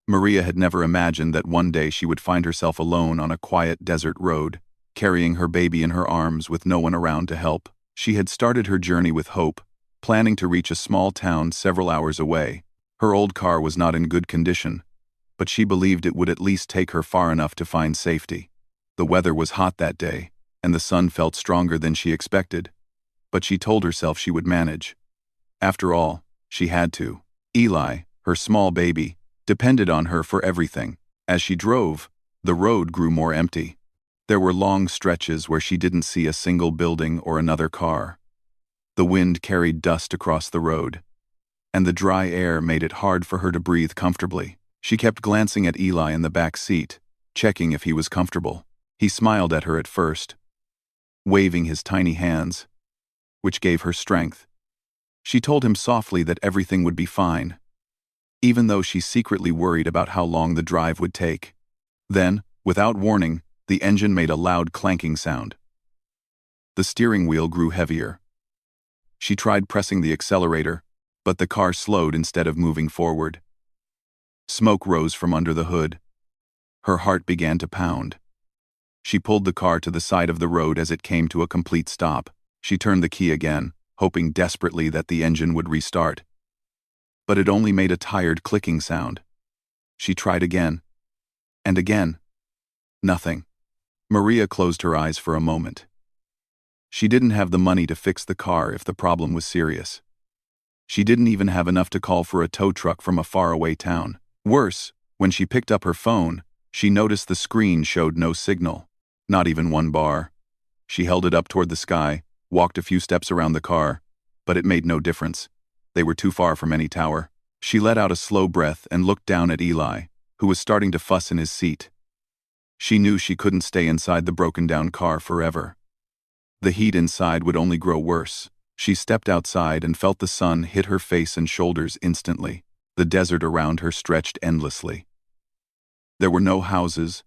Maria had never imagined that one day she would find herself alone on a quiet desert road, carrying her baby in her arms with no one around to help. She had started her journey with hope, planning to reach a small town several hours away. Her old car was not in good condition, but she believed it would at least take her far enough to find safety. The weather was hot that day, and the sun felt stronger than she expected, but she told herself she would manage. After all, she had to. Eli, her small baby, depended on her for everything. As she drove, the road grew more empty. There were long stretches where she didn't see a single building or another car. The wind carried dust across the road, and the dry air made it hard for her to breathe comfortably. She kept glancing at Eli in the back seat, checking if he was comfortable. He smiled at her at first, waving his tiny hands, which gave her strength. She told him softly that everything would be fine, even though she secretly worried about how long the drive would take. Then, without warning, the engine made a loud clanking sound. The steering wheel grew heavier. She tried pressing the accelerator, but the car slowed instead of moving forward. Smoke rose from under the hood. Her heart began to pound. She pulled the car to the side of the road as it came to a complete stop. She turned the key again, hoping desperately that the engine would restart. But it only made a tired clicking sound. She tried again, and again. Nothing. Maria closed her eyes for a moment. She didn't have the money to fix the car if the problem was serious. She didn't even have enough to call for a tow truck from a faraway town. Worse, when she picked up her phone, she noticed the screen showed no signal, not even one bar. She held it up toward the sky, walked a few steps around the car, but it made no difference. They were too far from any tower. She let out a slow breath and looked down at Eli, who was starting to fuss in his seat. She knew she couldn't stay inside the broken-down car forever. The heat inside would only grow worse. She stepped outside and felt the sun hit her face and shoulders instantly. The desert around her stretched endlessly. There were no houses,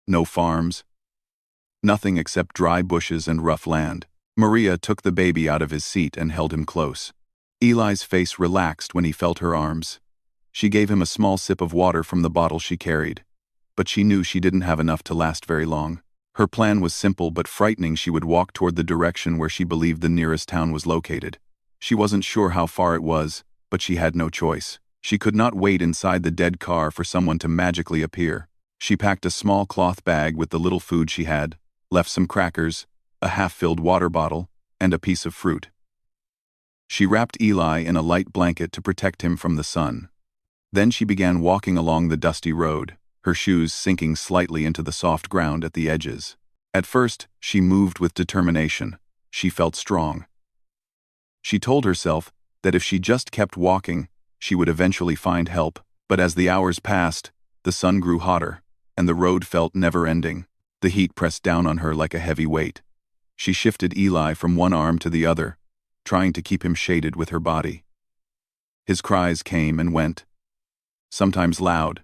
no farms, nothing except dry bushes and rough land. Maria took the baby out of his seat and held him close. Eli's face relaxed when he felt her arms. She gave him a small sip of water from the bottle she carried, but she knew she didn't have enough to last very long. Her plan was simple but frightening. She would walk toward the direction where she believed the nearest town was located. She wasn't sure how far it was, but she had no choice. She could not wait inside the dead car for someone to magically appear. She packed a small cloth bag with the little food she had, left some crackers, a half-filled water bottle, and a piece of fruit. She wrapped Eli in a light blanket to protect him from the sun. Then she began walking along the dusty road, her shoes sinking slightly into the soft ground at the edges. At first, she moved with determination. She felt strong. She told herself that if she just kept walking, she would eventually find help. But as the hours passed, the sun grew hotter, and the road felt never-ending. The heat pressed down on her like a heavy weight. She shifted Eli from one arm to the other, trying to keep him shaded with her body. His cries came and went, sometimes loud,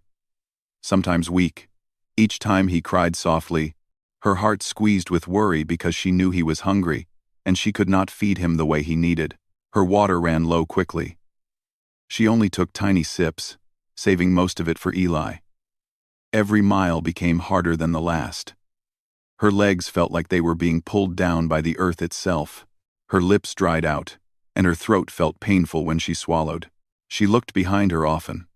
sometimes weak. Each time he cried softly, her heart squeezed with worry because she knew he was hungry, and she could not feed him the way he needed. Her water ran low quickly. She only took tiny sips, saving most of it for Eli. Every mile became harder than the last. Her legs felt like they were being pulled down by the earth itself. Her lips dried out, and her throat felt painful when she swallowed. She looked behind her often,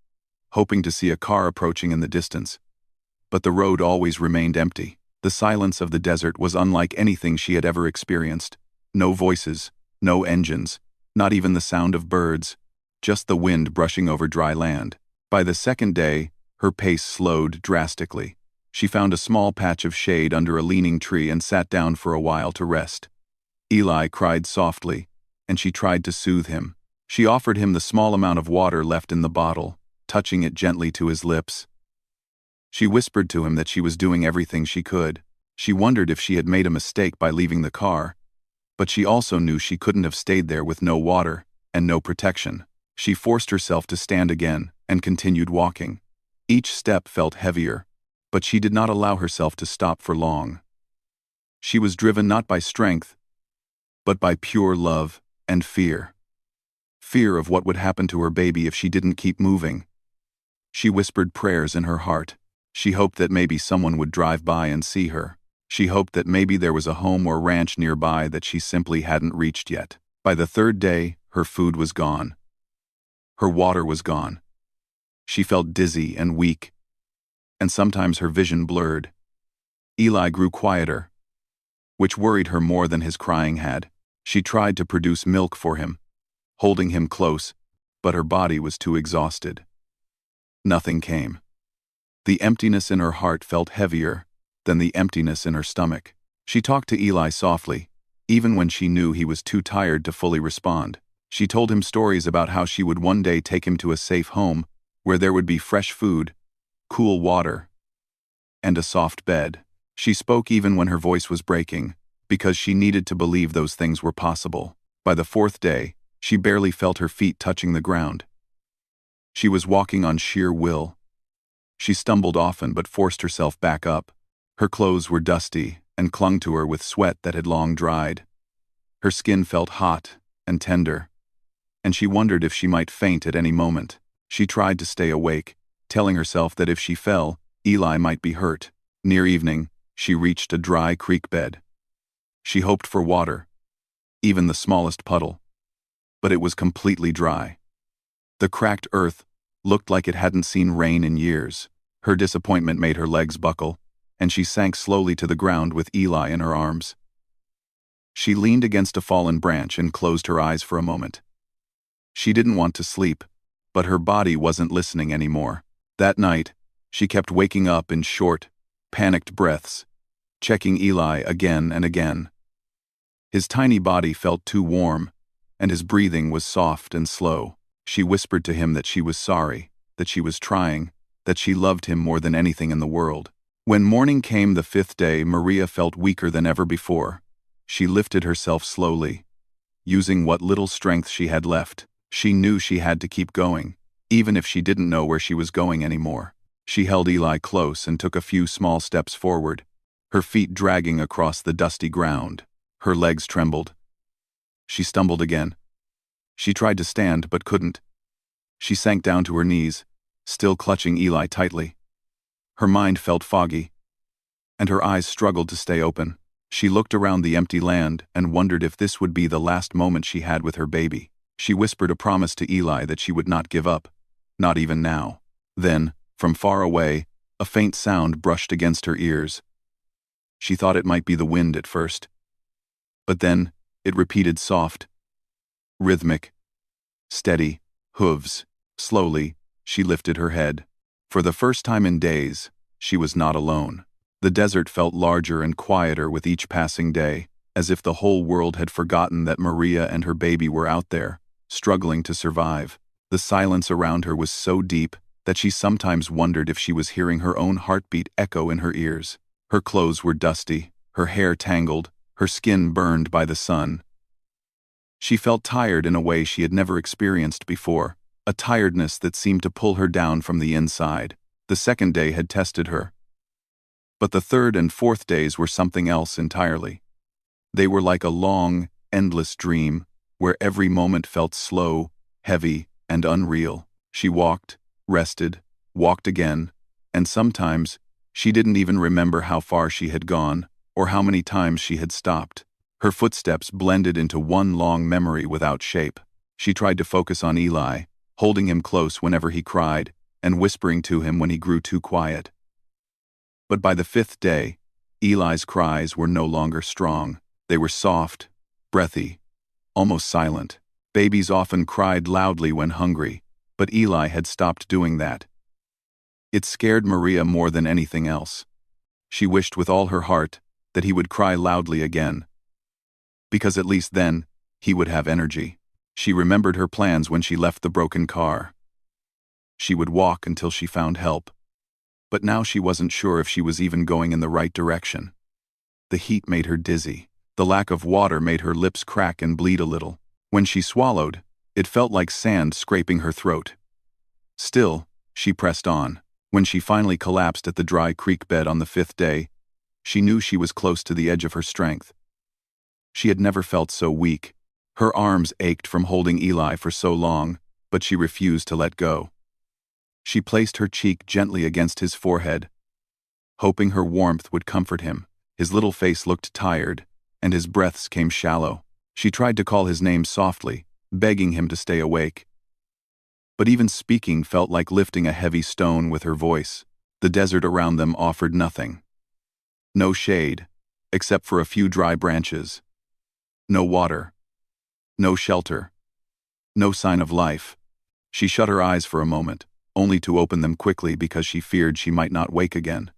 hoping to see a car approaching in the distance, but the road always remained empty. The silence of the desert was unlike anything she had ever experienced. No voices, no engines, not even the sound of birds, just the wind brushing over dry land. By the second day, her pace slowed drastically. She found a small patch of shade under a leaning tree and sat down for a while to rest. Eli cried softly, and she tried to soothe him. She offered him the small amount of water left in the bottle, touching it gently to his lips. She whispered to him that she was doing everything she could. She wondered if she had made a mistake by leaving the car, but she also knew she couldn't have stayed there with no water and no protection. She forced herself to stand again and continued walking. Each step felt heavier, but she did not allow herself to stop for long. She was driven not by strength, but by pure love and fear. Fear of what would happen to her baby if she didn't keep moving. She whispered prayers in her heart. She hoped that maybe someone would drive by and see her. She hoped that maybe there was a home or ranch nearby that she simply hadn't reached yet. By the third day, her food was gone. Her water was gone. She felt dizzy and weak, and sometimes her vision blurred. Eli grew quieter, which worried her more than his crying had. She tried to produce milk for him, holding him close, but her body was too exhausted. Nothing came. The emptiness in her heart felt heavier than the emptiness in her stomach. She talked to Eli softly, even when she knew he was too tired to fully respond. She told him stories about how she would one day take him to a safe home where there would be fresh food, cool water, and a soft bed. She spoke even when her voice was breaking, because she needed to believe those things were possible. By the fourth day, she barely felt her feet touching the ground. She was walking on sheer will. She stumbled often but forced herself back up. Her clothes were dusty and clung to her with sweat that had long dried. Her skin felt hot and tender, and she wondered if she might faint at any moment. She tried to stay awake, telling herself that if she fell, Eli might be hurt. Near evening, she reached a dry creek bed. She hoped for water, even the smallest puddle, but it was completely dry. The cracked earth looked like it hadn't seen rain in years. Her disappointment made her legs buckle, and she sank slowly to the ground with Eli in her arms. She leaned against a fallen branch and closed her eyes for a moment. She didn't want to sleep, but her body wasn't listening anymore. That night, she kept waking up in short, panicked breaths, checking Eli again and again. His tiny body felt too warm, and his breathing was soft and slow. She whispered to him that she was sorry, that she was trying, that she loved him more than anything in the world. When morning came the fifth day, Maria felt weaker than ever before. She lifted herself slowly, using what little strength she had left. She knew she had to keep going, even if she didn't know where she was going anymore. She held Eli close and took a few small steps forward, her feet dragging across the dusty ground. Her legs trembled. She stumbled again. She tried to stand but couldn't. She sank down to her knees, still clutching Eli tightly. Her mind felt foggy, and her eyes struggled to stay open. She looked around the empty land and wondered if this would be the last moment she had with her baby. She whispered a promise to Eli that she would not give up, not even now. Then, from far away, a faint sound brushed against her ears. She thought it might be the wind at first, but then it repeated soft, rhythmic, steady, hooves. Slowly, she lifted her head. For the first time in days, she was not alone. The desert felt larger and quieter with each passing day, as if the whole world had forgotten that Maria and her baby were out there, struggling to survive. The silence around her was so deep that she sometimes wondered if she was hearing her own heartbeat echo in her ears. Her clothes were dusty, her hair tangled, her skin burned by the sun. She felt tired in a way she had never experienced before, a tiredness that seemed to pull her down from the inside. The second day had tested her. But the third and fourth days were something else entirely. They were like a long, endless dream, where every moment felt slow, heavy, and unreal. She walked, rested, walked again, and sometimes she didn't even remember how far she had gone, or how many times she had stopped. Her footsteps blended into one long memory without shape. She tried to focus on Eli, holding him close whenever he cried, and whispering to him when he grew too quiet. But by the fifth day, Eli's cries were no longer strong. They were soft, breathy, almost silent. Babies often cried loudly when hungry, but Eli had stopped doing that. It scared Maria more than anything else. She wished with all her heart that he would cry loudly again, because at least then, he would have energy. She remembered her plans when she left the broken car. She would walk until she found help. But now she wasn't sure if she was even going in the right direction. The heat made her dizzy. The lack of water made her lips crack and bleed a little. When she swallowed, it felt like sand scraping her throat. Still, she pressed on. When she finally collapsed at the dry creek bed on the fifth day, she knew she was close to the edge of her strength. She had never felt so weak. Her arms ached from holding Eli for so long, but she refused to let go. She placed her cheek gently against his forehead, hoping her warmth would comfort him. His little face looked tired, and his breaths came shallow. She tried to call his name softly, begging him to stay awake. But even speaking felt like lifting a heavy stone with her voice. The desert around them offered nothing. No shade, except for a few dry branches. No water. No shelter. No sign of life. She shut her eyes for a moment, only to open them quickly because she feared she might not wake again.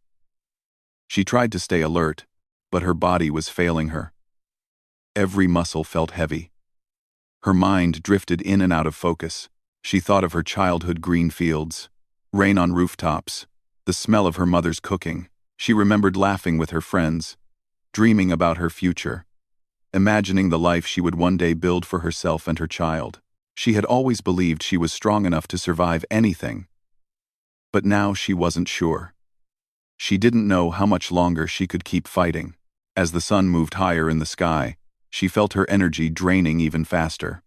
She tried to stay alert, but her body was failing her. Every muscle felt heavy. Her mind drifted in and out of focus. She thought of her childhood green fields, rain on rooftops, the smell of her mother's cooking. She remembered laughing with her friends, dreaming about her future, imagining the life she would one day build for herself and her child. She had always believed she was strong enough to survive anything. But now she wasn't sure. She didn't know how much longer she could keep fighting. As the sun moved higher in the sky, she felt her energy draining even faster.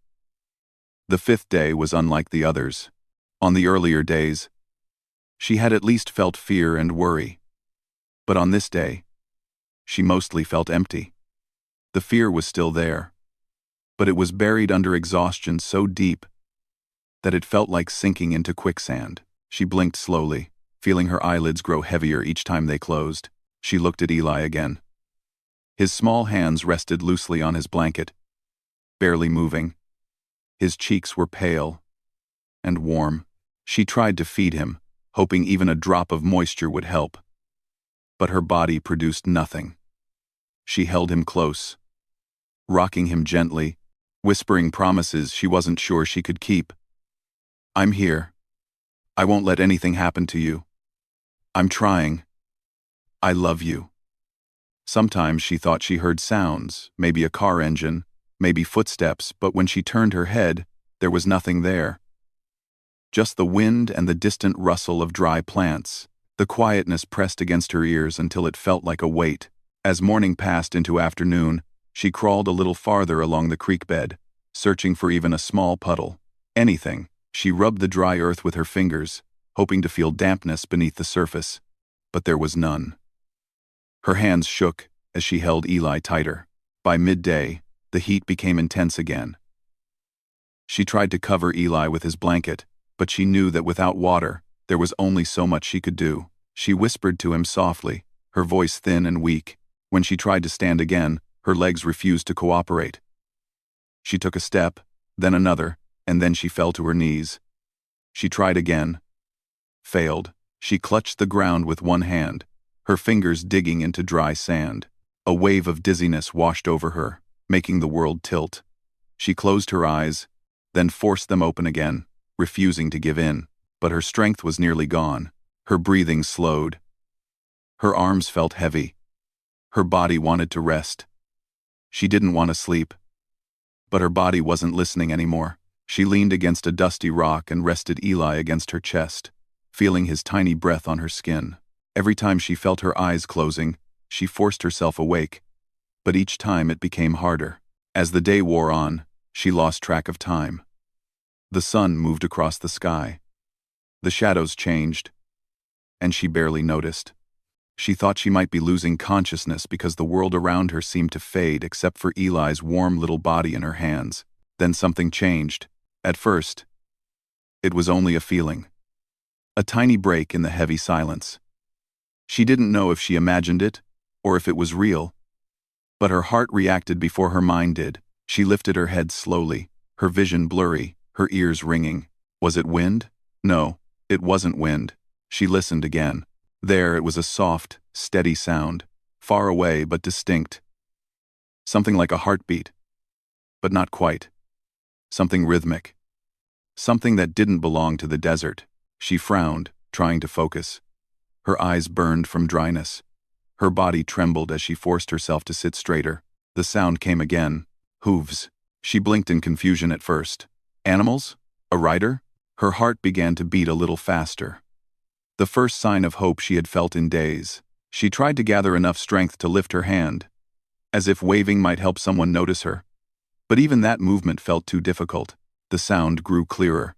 The fifth day was unlike the others. On the earlier days, she had at least felt fear and worry. But on this day, she mostly felt empty. The fear was still there, but it was buried under exhaustion so deep that it felt like sinking into quicksand. She blinked slowly, feeling her eyelids grow heavier each time they closed. She looked at Eli again. His small hands rested loosely on his blanket, barely moving. His cheeks were pale and warm. She tried to feed him, hoping even a drop of moisture would help. But her body produced nothing. She held him close, rocking him gently, whispering promises she wasn't sure she could keep. "I'm here. I won't let anything happen to you. I'm trying. I love you." Sometimes she thought she heard sounds, maybe a car engine, maybe footsteps, but when she turned her head, there was nothing there. Just the wind and the distant rustle of dry plants. The quietness pressed against her ears until it felt like a weight. As morning passed into afternoon, she crawled a little farther along the creek bed, searching for even a small puddle. Anything. She rubbed the dry earth with her fingers, hoping to feel dampness beneath the surface, but there was none. Her hands shook as she held Eli tighter. By midday, the heat became intense again. She tried to cover Eli with his blanket, but she knew that without water, there was only so much she could do. She whispered to him softly, her voice thin and weak. When she tried to stand again, her legs refused to cooperate. She took a step, then another, and then she fell to her knees. She tried again. Failed. She clutched the ground with one hand, her fingers digging into dry sand. A wave of dizziness washed over her, making the world tilt. She closed her eyes, then forced them open again, refusing to give in. But her strength was nearly gone. Her breathing slowed. Her arms felt heavy. Her body wanted to rest. She didn't want to sleep. But her body wasn't listening anymore. She leaned against a dusty rock and rested Eli against her chest, feeling his tiny breath on her skin. Every time she felt her eyes closing, she forced herself awake. But each time it became harder. As the day wore on, she lost track of time. The sun moved across the sky. The shadows changed, and she barely noticed. She thought she might be losing consciousness because the world around her seemed to fade except for Eli's warm little body in her hands. Then something changed. At first, it was only a feeling. A tiny break in the heavy silence. She didn't know if she imagined it, or if it was real. But her heart reacted before her mind did. She lifted her head slowly, her vision blurry, her ears ringing. Was it wind? No, it wasn't wind. She listened again. There it was a soft, steady sound, far away but distinct. Something like a heartbeat, but not quite. Something rhythmic. Something that didn't belong to the desert. She frowned, trying to focus. Her eyes burned from dryness. Her body trembled as she forced herself to sit straighter. The sound came again. Hooves. She blinked in confusion at first. Animals? A rider? Her heart began to beat a little faster. The first sign of hope she had felt in days. She tried to gather enough strength to lift her hand, as if waving might help someone notice her. But even that movement felt too difficult. The sound grew clearer.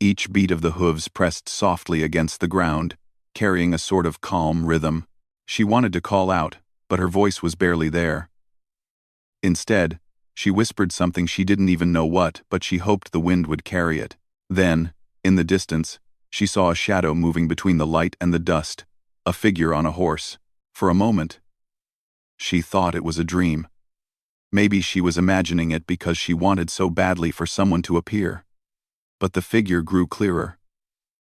Each beat of the hooves pressed softly against the ground, carrying a sort of calm rhythm. She wanted to call out, but her voice was barely there. Instead, she whispered something she didn't even know what, but she hoped the wind would carry it. Then, in the distance, she saw a shadow moving between the light and the dust, a figure on a horse. For a moment, she thought it was a dream. Maybe she was imagining it because she wanted so badly for someone to appear. But the figure grew clearer.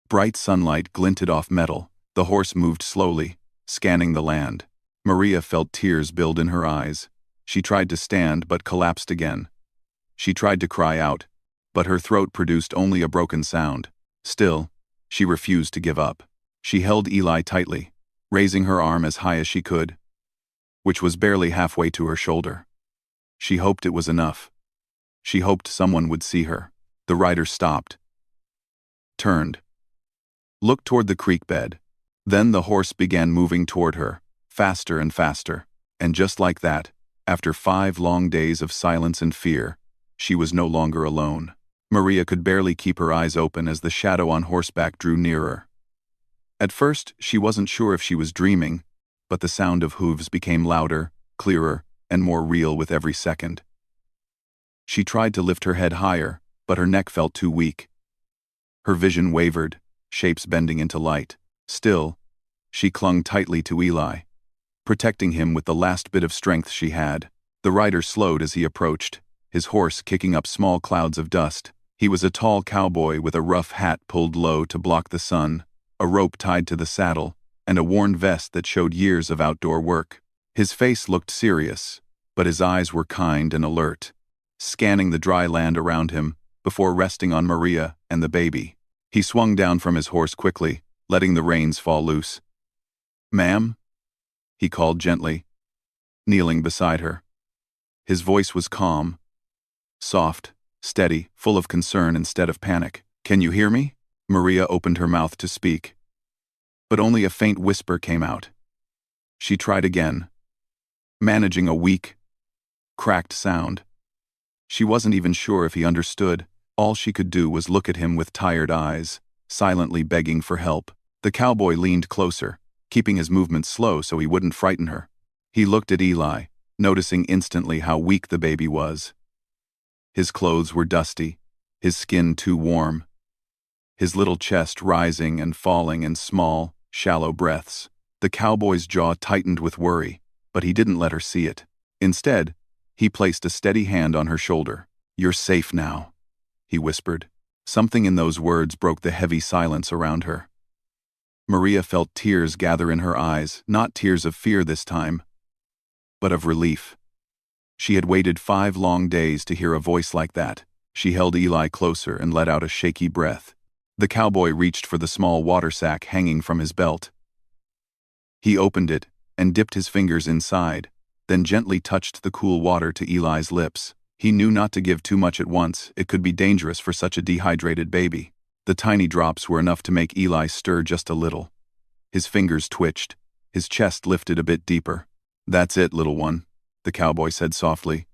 Bright sunlight glinted off metal. The horse moved slowly, scanning the land. Maria felt tears build in her eyes. She tried to stand but collapsed again. She tried to cry out, but her throat produced only a broken sound. Still, she refused to give up. She held Eli tightly, raising her arm as high as she could, which was barely halfway to her shoulder. She hoped it was enough. She hoped someone would see her. The rider stopped, turned, looked toward the creek bed. Then the horse began moving toward her, faster and faster. And just like that, after 5 long days of silence and fear, she was no longer alone. Maria could barely keep her eyes open as the shadow on horseback drew nearer. At first, she wasn't sure if she was dreaming, but the sound of hooves became louder, clearer, and more real with every second. She tried to lift her head higher, but her neck felt too weak. Her vision wavered, shapes bending into light. Still, she clung tightly to Eli, protecting him with the last bit of strength she had. The rider slowed as he approached, his horse kicking up small clouds of dust. He was a tall cowboy with a rough hat pulled low to block the sun, a rope tied to the saddle, and a worn vest that showed years of outdoor work. His face looked serious, but his eyes were kind and alert, scanning the dry land around him before resting on Maria and the baby. He swung down from his horse quickly, letting the reins fall loose. "Ma'am?" he called gently, kneeling beside her. His voice was calm, soft, steady, full of concern instead of panic. "Can you hear me?" Maria opened her mouth to speak, but only a faint whisper came out. She tried again, managing a weak, cracked sound. She wasn't even sure if he understood. All she could do was look at him with tired eyes, silently begging for help. The cowboy leaned closer, keeping his movements slow so he wouldn't frighten her. He looked at Eli, noticing instantly how weak the baby was. His clothes were dusty, his skin too warm, his little chest rising and falling in small, shallow breaths. The cowboy's jaw tightened with worry, but he didn't let her see it. Instead, he placed a steady hand on her shoulder. "You're safe now," he whispered. Something in those words broke the heavy silence around her. Maria felt tears gather in her eyes, not tears of fear this time, but of relief. She had waited 5 long days to hear a voice like that. She held Eli closer and let out a shaky breath. The cowboy reached for the small water sack hanging from his belt. He opened it and dipped his fingers inside, then gently touched the cool water to Eli's lips. He knew not to give too much at once. It could be dangerous for such a dehydrated baby. The tiny drops were enough to make Eli stir just a little. His fingers twitched, his chest lifted a bit deeper. "That's it, little one," the cowboy said softly.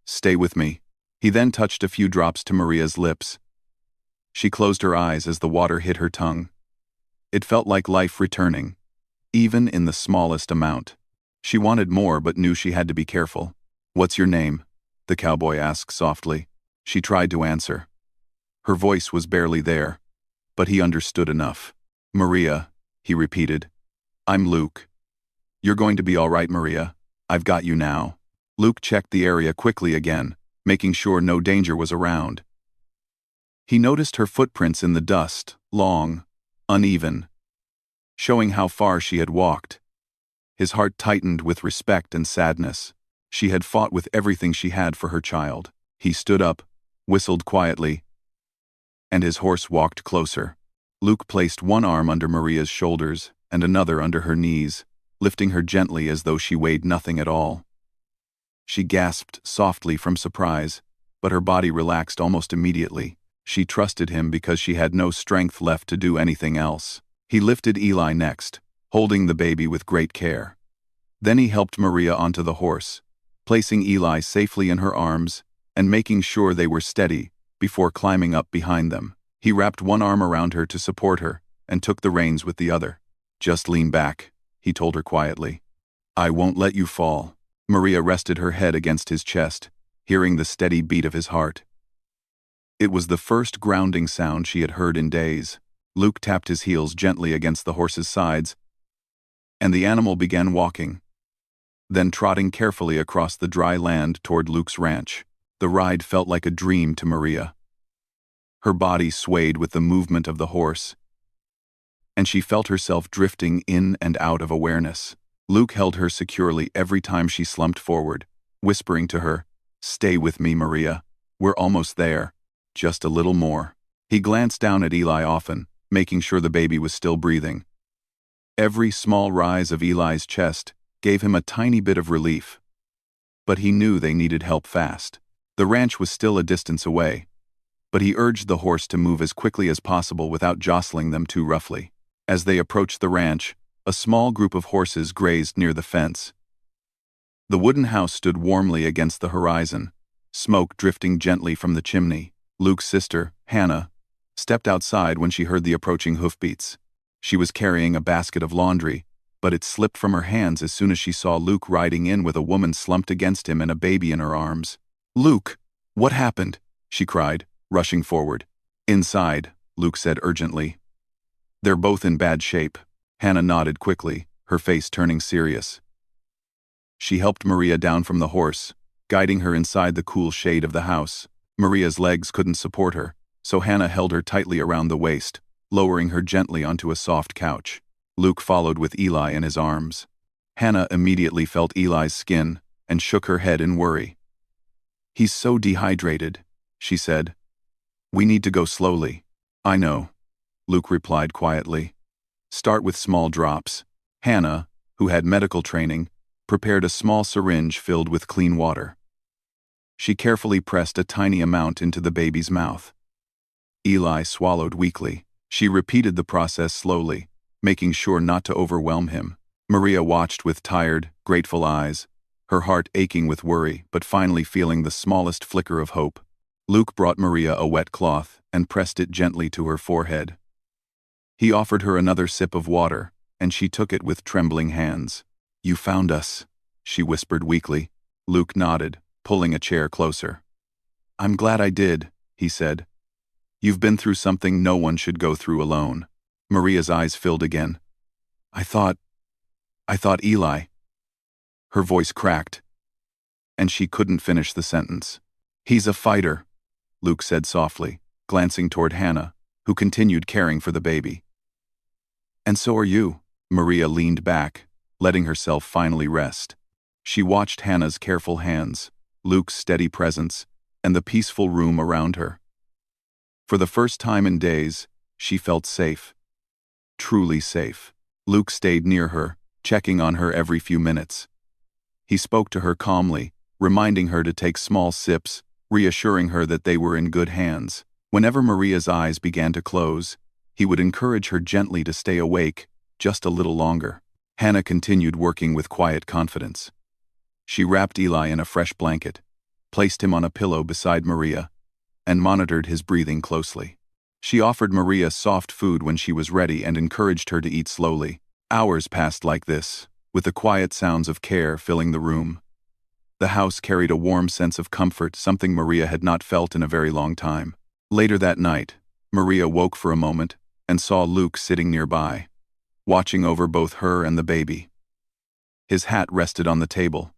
"Stay with me." He then touched a few drops to Maria's lips. She closed her eyes as the water hit her tongue. It felt like life returning, even in the smallest amount. She wanted more but knew she had to be careful. "What's your name?" the cowboy asked softly. She tried to answer. Her voice was barely there, but he understood enough. "Maria," he repeated. "I'm Luke." "You're going to be all right, Maria. I've got you now." Luke checked the area quickly again, making sure no danger was around. He noticed her footprints in the dust, long, uneven, showing how far she had walked. His heart tightened with respect and sadness. She had fought with everything she had for her child. He stood up, whistled quietly, and his horse walked closer. Luke placed one arm under Maria's shoulders and another under her knees, lifting her gently as though she weighed nothing at all. She gasped softly from surprise, but her body relaxed almost immediately. She trusted him because she had no strength left to do anything else. He lifted Eli next, holding the baby with great care. Then he helped Maria onto the horse, placing Eli safely in her arms and making sure they were steady before climbing up behind them. He wrapped one arm around her to support her and took the reins with the other. "Just lean back," he told her quietly. "I won't let you fall." Maria rested her head against his chest, hearing the steady beat of his heart. It was the first grounding sound she had heard in days. Luke tapped his heels gently against the horse's sides, and the animal began walking, then trotting carefully across the dry land toward Luke's ranch. The ride felt like a dream to Maria. Her body swayed with the movement of the horse, and she felt herself drifting in and out of awareness. Luke held her securely every time she slumped forward, whispering to her, "Stay with me, Maria. We're almost there. Just a little more." He glanced down at Eli often, making sure the baby was still breathing. Every small rise of Eli's chest gave him a tiny bit of relief. But he knew they needed help fast. The ranch was still a distance away, but he urged the horse to move as quickly as possible without jostling them too roughly. As they approached the ranch, a small group of horses grazed near the fence. The wooden house stood warmly against the horizon, smoke drifting gently from the chimney. Luke's sister, Hannah, stepped outside when she heard the approaching hoofbeats. She was carrying a basket of laundry, but it slipped from her hands as soon as she saw Luke riding in with a woman slumped against him and a baby in her arms. "Luke, what happened?" she cried, rushing forward. "Inside," Luke said urgently. "They're both in bad shape." Hannah nodded quickly, her face turning serious. She helped Maria down from the horse, guiding her inside the cool shade of the house. Maria's legs couldn't support her, so Hannah held her tightly around the waist, lowering her gently onto a soft couch. Luke followed with Eli in his arms. Hannah immediately felt Eli's skin and shook her head in worry. "He's so dehydrated," she said. "We need to go slowly." "I know," Luke replied quietly. "Start with small drops." Hannah, who had medical training, prepared a small syringe filled with clean water. She carefully pressed a tiny amount into the baby's mouth. Eli swallowed weakly. She repeated the process slowly, making sure not to overwhelm him. Maria watched with tired, grateful eyes, her heart aching with worry but finally feeling the smallest flicker of hope. Luke brought Maria a wet cloth and pressed it gently to her forehead. He offered her another sip of water, and she took it with trembling hands. "You found us," she whispered weakly. Luke nodded, pulling a chair closer. "I'm glad I did," he said. "You've been through something no one should go through alone." Maria's eyes filled again. I thought Eli." Her voice cracked, and she couldn't finish the sentence. "He's a fighter," Luke said softly, glancing toward Hannah, who continued caring for the baby. "And so are you." Maria leaned back, letting herself finally rest. She watched Hannah's careful hands, Luke's steady presence, and the peaceful room around her. For the first time in days, she felt safe. Truly safe. Luke stayed near her, checking on her every few minutes. He spoke to her calmly, reminding her to take small sips, reassuring her that they were in good hands. Whenever Maria's eyes began to close, he would encourage her gently to stay awake just a little longer. Hannah continued working with quiet confidence. She wrapped Eli in a fresh blanket, placed him on a pillow beside Maria, and monitored his breathing closely. She offered Maria soft food when she was ready and encouraged her to eat slowly. Hours passed like this, with the quiet sounds of care filling the room. The house carried a warm sense of comfort, something Maria had not felt in a very long time. Later that night, Maria woke for a moment and saw Luke sitting nearby, watching over both her and the baby. His hat rested on the table,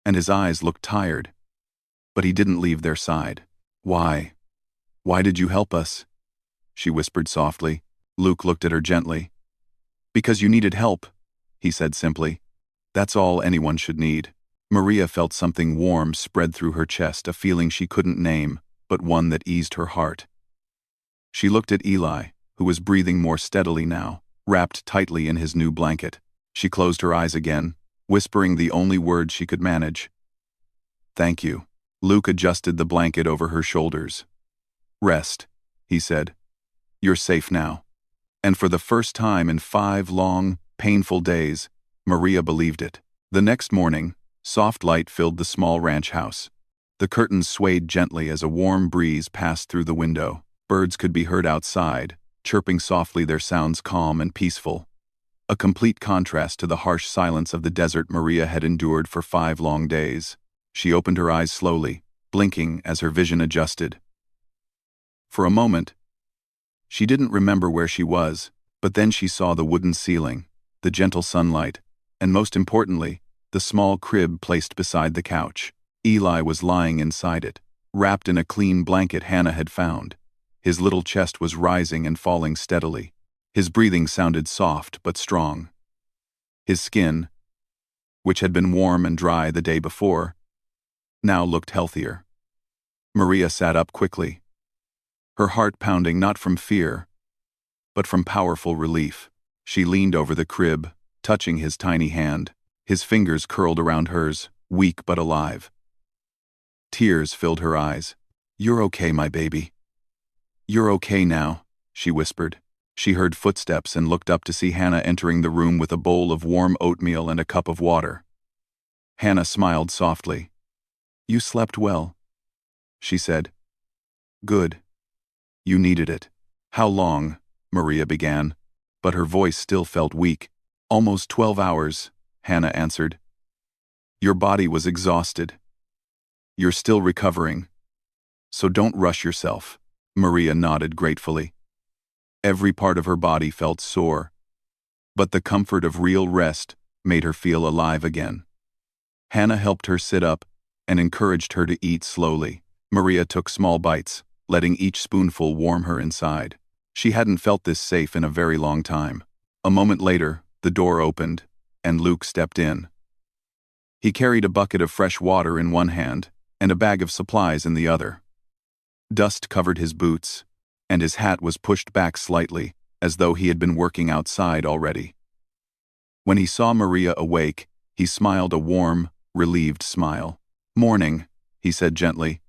and his eyes looked tired, but he didn't leave their side. Why did you help us?" she whispered softly. Luke looked at her gently. "Because you needed help," he said simply. "That's all anyone should need." Maria felt something warm spread through her chest, a feeling she couldn't name, but one that eased her heart. She looked at Eli, who was breathing more steadily now, wrapped tightly in his new blanket. She closed her eyes again, whispering the only words she could manage. "Thank you." Luke adjusted the blanket over her shoulders. "Rest," he said. "You're safe now." And for the first time in 5 long, painful days, Maria believed it. The next morning, soft light filled the small ranch house. The curtains swayed gently as a warm breeze passed through the window. Birds could be heard outside, chirping softly, their sounds calm and peaceful. A complete contrast to the harsh silence of the desert Maria had endured for 5 long days. She opened her eyes slowly, blinking as her vision adjusted. For a moment, she didn't remember where she was, but then she saw the wooden ceiling, the gentle sunlight, and most importantly, the small crib placed beside the couch. Eli was lying inside it, wrapped in a clean blanket Hannah had found. His little chest was rising and falling steadily. His breathing sounded soft but strong. His skin, which had been warm and dry the day before, now looked healthier. Maria sat up quickly, her heart pounding not from fear, but from powerful relief. She leaned over the crib, touching his tiny hand. His fingers curled around hers, weak but alive. Tears filled her eyes. "You're okay, my baby. You're okay now," she whispered. She heard footsteps and looked up to see Hannah entering the room with a bowl of warm oatmeal and a cup of water. Hannah smiled softly. "You slept well," she said. "Good. You needed it." "How long?" Maria began, but her voice still felt weak. "Almost 12 hours, Hannah answered. "Your body was exhausted. You're still recovering. So don't rush yourself." Maria nodded gratefully. Every part of her body felt sore, but the comfort of real rest made her feel alive again. Hannah helped her sit up and encouraged her to eat slowly. Maria took small bites, letting each spoonful warm her inside. She hadn't felt this safe in a very long time. A moment later, the door opened, and Luke stepped in. He carried a bucket of fresh water in one hand and a bag of supplies in the other. Dust covered his boots, and his hat was pushed back slightly, as though he had been working outside already. When he saw Maria awake, he smiled a warm, relieved smile. "Morning," he said gently.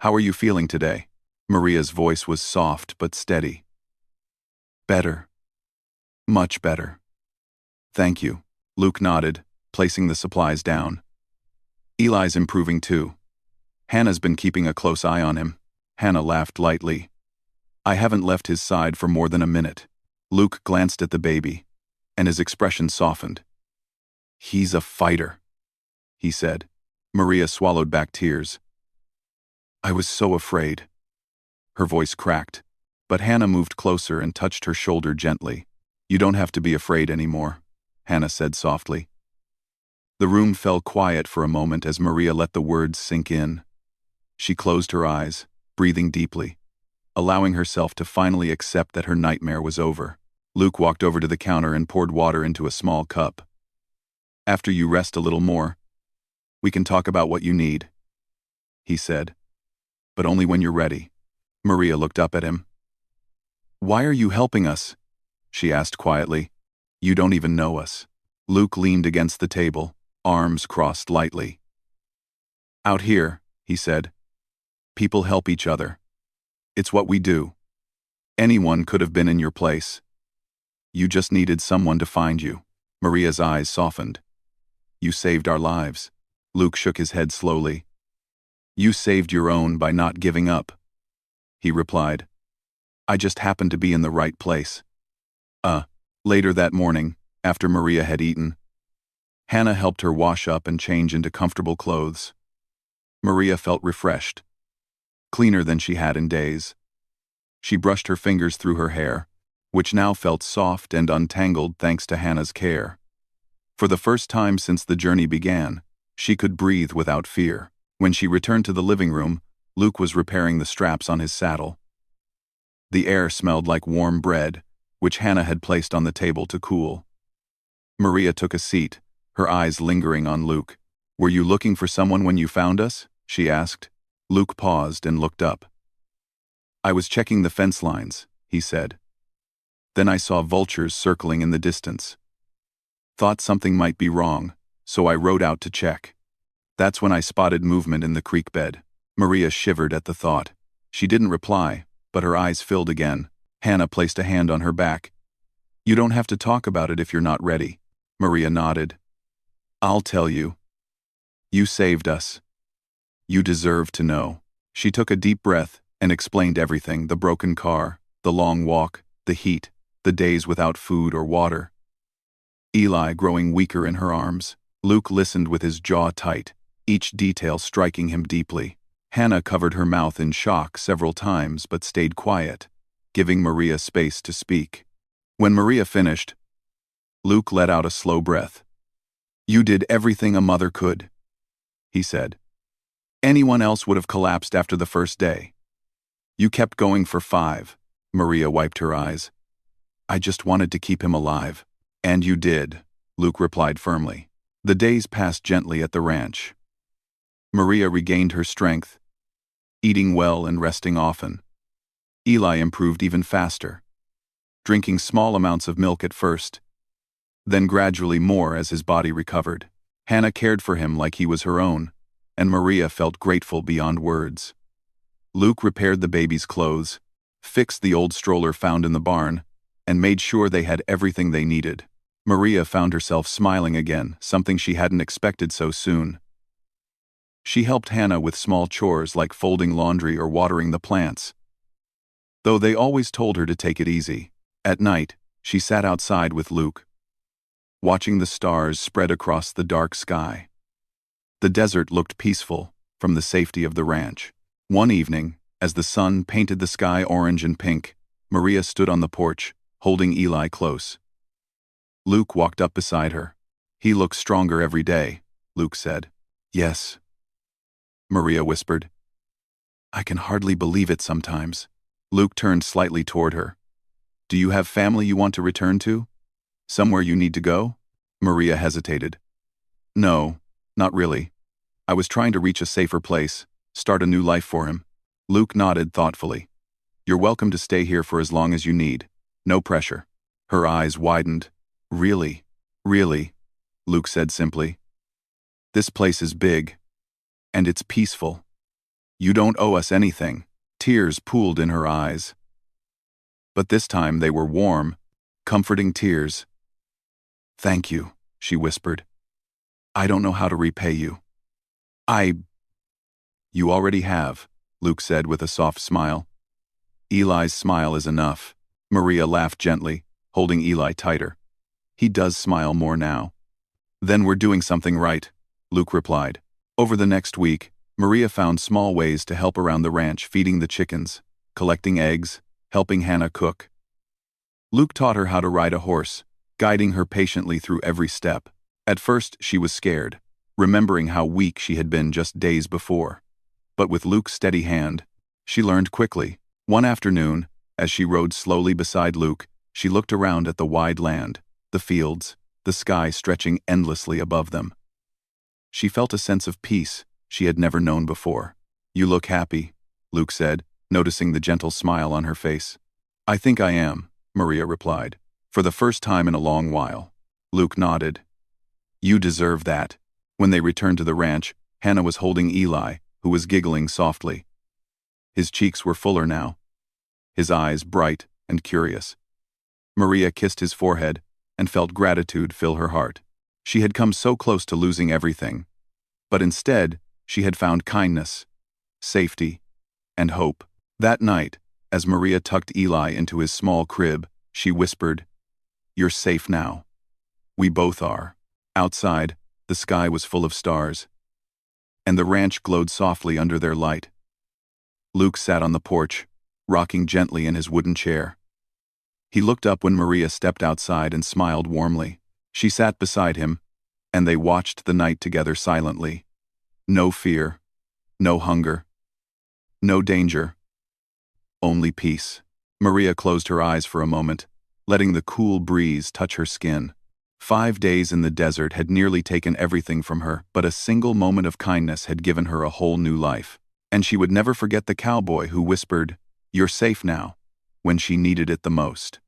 "How are you feeling today?" Maria's voice was soft but steady. "Better. Much better. Thank you." Luke nodded, placing the supplies down. "Eli's improving too. Hannah's been keeping a close eye on him." Hannah laughed lightly. "I haven't left his side for more than a minute." Luke glanced at the baby, and his expression softened. "He's a fighter," he said. Maria swallowed back tears. "I was so afraid." Her voice cracked, but Hannah moved closer and touched her shoulder gently. "You don't have to be afraid anymore," Hannah said softly. The room fell quiet for a moment as Maria let the words sink in. She closed her eyes, breathing deeply, allowing herself to finally accept that her nightmare was over. Luke walked over to the counter and poured water into a small cup. "After you rest a little more, we can talk about what you need," he said. "But only when you're ready." Maria looked up at him. "Why are you helping us?" she asked quietly. "You don't even know us." Luke leaned against the table, arms crossed lightly. "Out here," he said, "people help each other. It's what we do. Anyone could have been in your place. You just needed someone to find you." Maria's eyes softened. "You saved our lives." Luke shook his head slowly. "You saved your own by not giving up," he replied. "I just happened to be in the right place." Later that morning, after Maria had eaten, Hannah helped her wash up and change into comfortable clothes. Maria felt refreshed, cleaner than she had in days. She brushed her fingers through her hair, which now felt soft and untangled thanks to Hannah's care. For the first time since the journey began, she could breathe without fear. When she returned to the living room, Luke was repairing the straps on his saddle. The air smelled like warm bread, which Hannah had placed on the table to cool. Maria took a seat, her eyes lingering on Luke. "Were you looking for someone when you found us?" she asked. Luke paused and looked up. "I was checking the fence lines," he said. "Then I saw vultures circling in the distance. Thought something might be wrong, so I rode out to check. That's when I spotted movement in the creek bed." Maria shivered at the thought. She didn't reply, but her eyes filled again. Hannah placed a hand on her back. "You don't have to talk about it if you're not ready." Maria nodded. "I'll tell you. You saved us. You deserve to know." She took a deep breath, and explained everything: the broken car, the long walk, the heat, the days without food or water. Eli growing weaker in her arms. Luke listened with his jaw tight, each detail striking him deeply. Hannah covered her mouth in shock several times but stayed quiet, giving Maria space to speak. When Maria finished, Luke let out a slow breath. "You did everything a mother could," he said. "Anyone else would have collapsed after the first day. You kept going for 5. Maria wiped her eyes. "I just wanted to keep him alive." "And you did," Luke replied firmly. The days passed gently at the ranch. Maria regained her strength, eating well and resting often. Eli improved even faster, drinking small amounts of milk at first, then gradually more as his body recovered. Hannah cared for him like he was her own, and Maria felt grateful beyond words. Luke repaired the baby's clothes, fixed the old stroller found in the barn, and made sure they had everything they needed. Maria found herself smiling again, something she hadn't expected so soon. She helped Hannah with small chores like folding laundry or watering the plants, though they always told her to take it easy. At night, she sat outside with Luke, watching the stars spread across the dark sky. The desert looked peaceful from the safety of the ranch. One evening, as the sun painted the sky orange and pink, Maria stood on the porch, holding Eli close. Luke walked up beside her. "He looks stronger every day," Luke said. "Yes," Maria whispered. "I can hardly believe it sometimes." Luke turned slightly toward her. "Do you have family you want to return to? Somewhere you need to go?" Maria hesitated. "No, not really. I was trying to reach a safer place, start a new life for him." Luke nodded thoughtfully. "You're welcome to stay here for as long as you need. No pressure." Her eyes widened. "Really? Really?" Luke said simply. "This place is big, and it's peaceful. You don't owe us anything." Tears pooled in her eyes. But this time they were warm, comforting tears. "Thank you," she whispered. "I don't know how to repay you." You already have," Luke said with a soft smile. "Eli's smile is enough." Maria laughed gently, holding Eli tighter. "He does smile more now." "Then we're doing something right," Luke replied. Over the next week, Maria found small ways to help around the ranch, feeding the chickens, collecting eggs, helping Hannah cook. Luke taught her how to ride a horse, guiding her patiently through every step. At first, she was scared, remembering how weak she had been just days before. But with Luke's steady hand, she learned quickly. One afternoon, as she rode slowly beside Luke, she looked around at the wide land, the fields, the sky stretching endlessly above them. She felt a sense of peace she had never known before. "You look happy," Luke said, noticing the gentle smile on her face. "I think I am," Maria replied, "for the first time in a long while." Luke nodded. "You deserve that." When they returned to the ranch, Hannah was holding Eli, who was giggling softly. His cheeks were fuller now, his eyes bright and curious. Maria kissed his forehead and felt gratitude fill her heart. She had come so close to losing everything, but instead, she had found kindness, safety, and hope. That night, as Maria tucked Eli into his small crib, she whispered, "You're safe now. We both are." Outside, the sky was full of stars, and the ranch glowed softly under their light. Luke sat on the porch, rocking gently in his wooden chair. He looked up when Maria stepped outside and smiled warmly. She sat beside him, and they watched the night together silently. No fear, no hunger, no danger, only peace. Maria closed her eyes for a moment, letting the cool breeze touch her skin. 5 days in the desert had nearly taken everything from her, but a single moment of kindness had given her a whole new life. And she would never forget the cowboy who whispered, "You're safe now," when she needed it the most.